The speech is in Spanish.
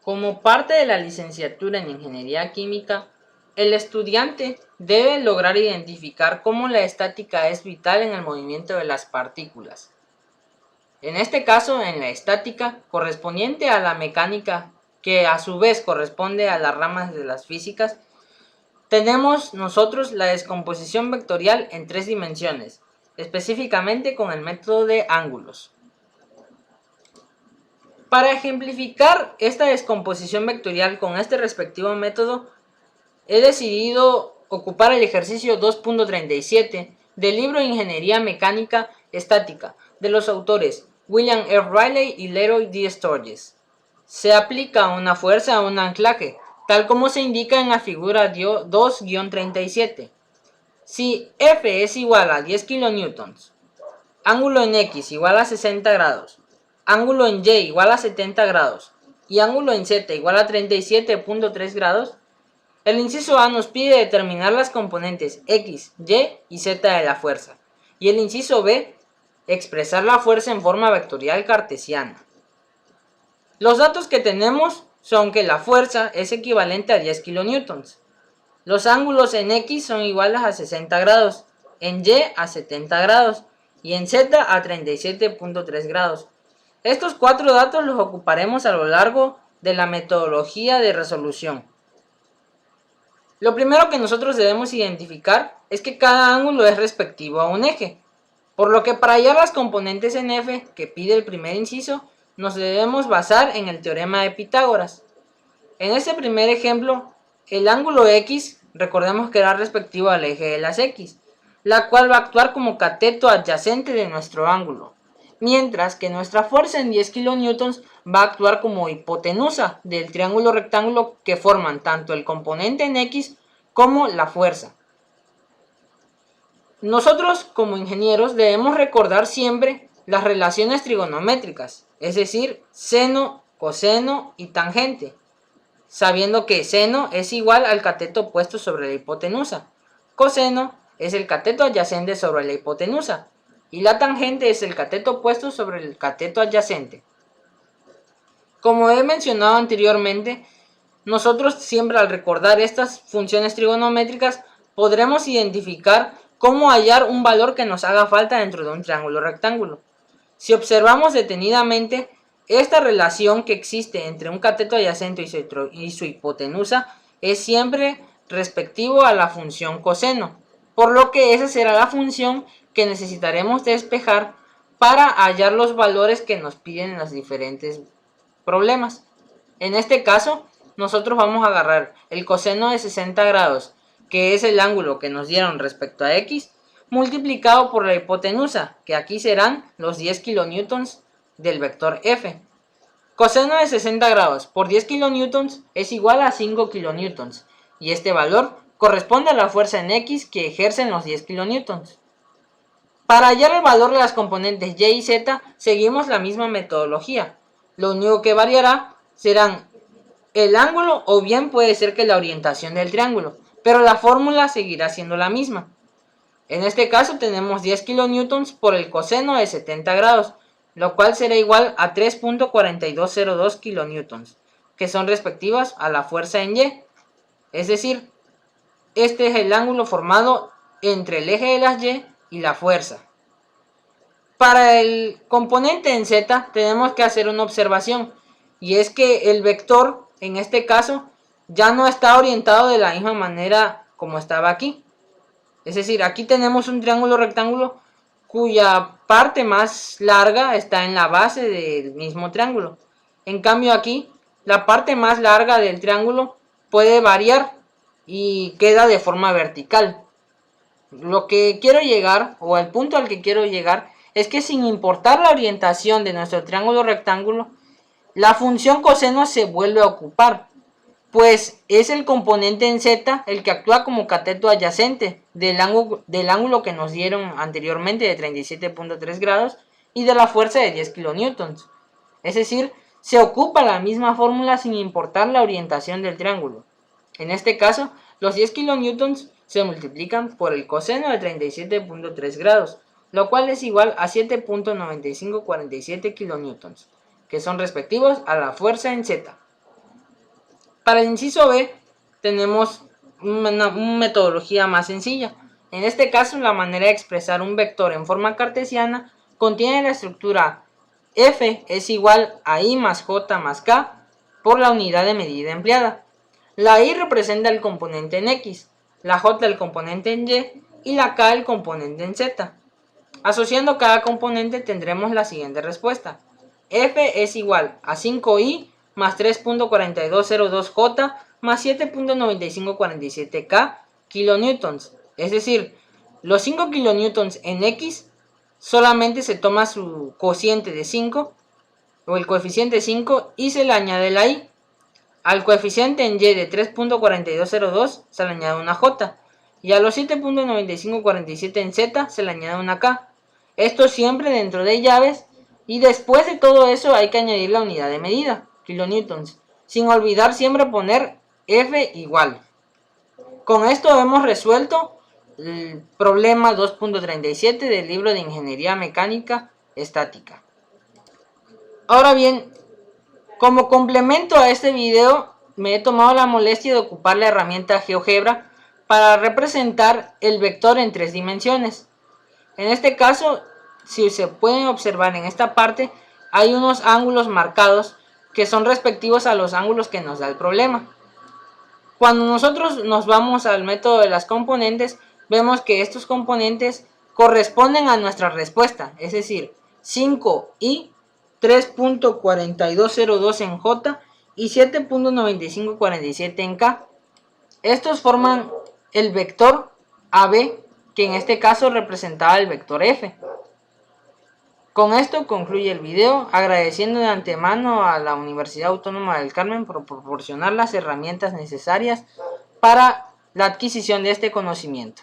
Como parte de la licenciatura en Ingeniería Química, el estudiante debe lograr identificar cómo la estática es vital en el movimiento de las partículas. En este caso, en la estática, correspondiente a la mecánica, que a su vez corresponde a las ramas de las físicas, tenemos nosotros la descomposición vectorial en 3 dimensiones, específicamente con el método de ángulos. Para ejemplificar esta descomposición vectorial con este respectivo método, he decidido ocupar el ejercicio 2.37 del libro Ingeniería Mecánica Estática de los autores William F. Riley y Leroy D. Sturgis. Se aplica una fuerza a un anclaje, tal como se indica en la figura 2-37. Si F es igual a 10 kN, ángulo en X igual a 60 grados, ángulo en Y igual a 70 grados y ángulo en Z igual a 37.3 grados, el inciso A nos pide determinar las componentes X, Y y Z de la fuerza, y el inciso B, expresar la fuerza en forma vectorial cartesiana. Los datos que tenemos son que la fuerza es equivalente a 10 kN, los ángulos en X son iguales a 60 grados, en Y a 70 grados y en Z a 37.3 grados. Estos 4 datos los ocuparemos a lo largo de la metodología de resolución. Lo primero que nosotros debemos identificar es que cada ángulo es respectivo a un eje, por lo que para hallar las componentes en F que pide el primer inciso, nos debemos basar en el teorema de Pitágoras. En este primer ejemplo, el ángulo X, recordemos que era respectivo al eje de las X, la cual va a actuar como cateto adyacente de nuestro ángulo, mientras que nuestra fuerza en 10 kN va a actuar como hipotenusa del triángulo rectángulo que forman tanto el componente en X como la fuerza. Nosotros como ingenieros debemos recordar siempre las relaciones trigonométricas, es decir, seno, coseno y tangente, sabiendo que seno es igual al cateto puesto sobre la hipotenusa, coseno es el cateto adyacente sobre la hipotenusa y la tangente es el cateto puesto sobre el cateto adyacente. Como he mencionado anteriormente, nosotros siempre al recordar estas funciones trigonométricas podremos identificar cómo hallar un valor que nos haga falta dentro de un triángulo rectángulo. Si observamos detenidamente, esta relación que existe entre un cateto adyacente y su hipotenusa es siempre respectivo a la función coseno, por lo que esa será la función que necesitaremos despejar para hallar los valores que nos piden en los diferentes problemas. En este caso, nosotros vamos a agarrar el coseno de 60 grados, que es el ángulo que nos dieron respecto a X, multiplicado por la hipotenusa, que aquí serán los 10 kN del vector F. Coseno de 60 grados por 10 kN es igual a 5 kN, y este valor corresponde a la fuerza en X que ejercen los 10 kN. Para hallar el valor de las componentes Y y Z, seguimos la misma metodología. Lo único que variará serán el ángulo o bien puede ser que la orientación del triángulo, pero la fórmula seguirá siendo la misma. En este caso tenemos 10 kN por el coseno de 70 grados, lo cual será igual a 3.4202 kN, que son respectivas a la fuerza en Y. Es decir, este es el ángulo formado entre el eje de las Y y la fuerza. Para el componente en Z tenemos que hacer una observación, y es que el vector en este caso ya no está orientado de la misma manera como estaba aquí. Es decir, aquí tenemos un triángulo rectángulo cuya parte más larga está en la base del mismo triángulo. En cambio aquí, la parte más larga del triángulo puede variar y queda de forma vertical. Lo que quiero llegar, o el punto al que quiero llegar, es que sin importar la orientación de nuestro triángulo rectángulo, la función coseno se vuelve a ocupar, pues es el componente en Z el que actúa como cateto adyacente del ángulo que nos dieron anteriormente de 37.3 grados y de la fuerza de 10 kN. Es decir, se ocupa la misma fórmula sin importar la orientación del triángulo. En este caso, los 10 kN se multiplican por el coseno de 37.3 grados, lo cual es igual a 7.9547 kN, que son respectivos a la fuerza en Z. Para el inciso B tenemos una metodología más sencilla. En este caso, la manera de expresar un vector en forma cartesiana contiene la estructura f es igual a i más j más k por la unidad de medida empleada. La i representa el componente en x, la j el componente en y y la k el componente en z. Asociando cada componente tendremos la siguiente respuesta. F es igual a 5i más 3.4202j más 7.9547k kilonewtons. Es decir, los 5 kilonewtons en x solamente se toma su cociente de 5 o el coeficiente 5 y se le añade la i. Al coeficiente en y de 3.4202 se le añade una j y a los 7.9547 en z se le añade una k. Esto siempre dentro de llaves, y después de todo eso hay que añadir la unidad de medida, kilonewtons, sin olvidar siempre poner F igual. Con esto hemos resuelto el problema 2.37 del libro de Ingeniería Mecánica Estática. Ahora bien, como complemento a este video, me he tomado la molestia de ocupar la herramienta GeoGebra para representar el vector en 3 dimensiones. En este caso, si se pueden observar en esta parte, hay unos ángulos marcados que son respectivos a los ángulos que nos da el problema. Cuando nosotros nos vamos al método de las componentes, vemos que estos componentes corresponden a nuestra respuesta, es decir, 5i, 3.4202 en j y 7.9547 en k. Estos forman el vector AB, que en este caso representaba el vector F. Con esto concluye el video, agradeciendo de antemano a la Universidad Autónoma del Carmen por proporcionar las herramientas necesarias para la adquisición de este conocimiento.